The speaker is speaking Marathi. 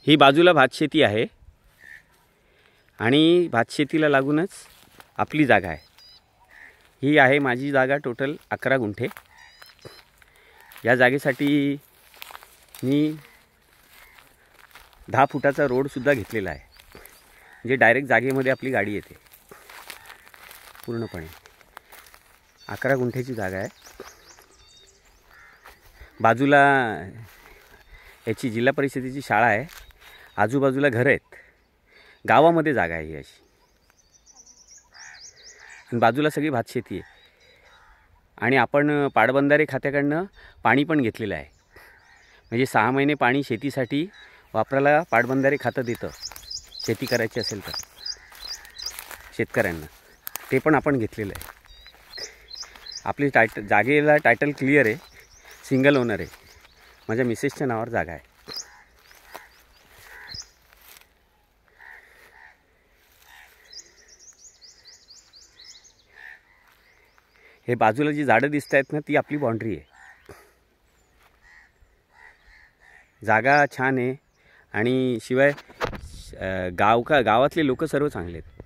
ही बाजूला भातशेती आहे आणि भातशेतीला लागूनच आपली जागा आहे। ही आहे माझी जागा, टोटल 11 गुंठे। या जागेसाठी मी 10 फुटाचा रोडसुद्धा घेतलेला आहे, म्हणजे डायरेक्ट जागेमध्ये आपली गाडी येते। पूर्णपणे 11 गुंठ्याची जागा आहे। बाजूला याची जिल्हा परिषदेची शाळा आहे, आजूबाजूला घर आहेत, गावामध्ये जागा आहे अशी। बाजूला सगळी भातशेती आहे आणि आपण पाटबंधारे खात्याकडनं पाणी पण घेतलेलं आहे, म्हणजे 6 महिने पाणी शेतीसाठी वापरायला पाटबंधारे खातं देतं, शेती करायची असेल तर शेतकऱ्यांना, ते पण आपण घेतलेलं आहे। आपली जागेला टायटल क्लिअर आहे, सिंगल ओनर आहे, माझ्या मिसेसच्या नावावर जागा आहे। हे बाजूला जी झाडं दिसत आहेत ना, ती आपली बाउंड्री आहे। जागा छान आहे आणि शिवाय गावातले लोक सर्व चांगले आहेत।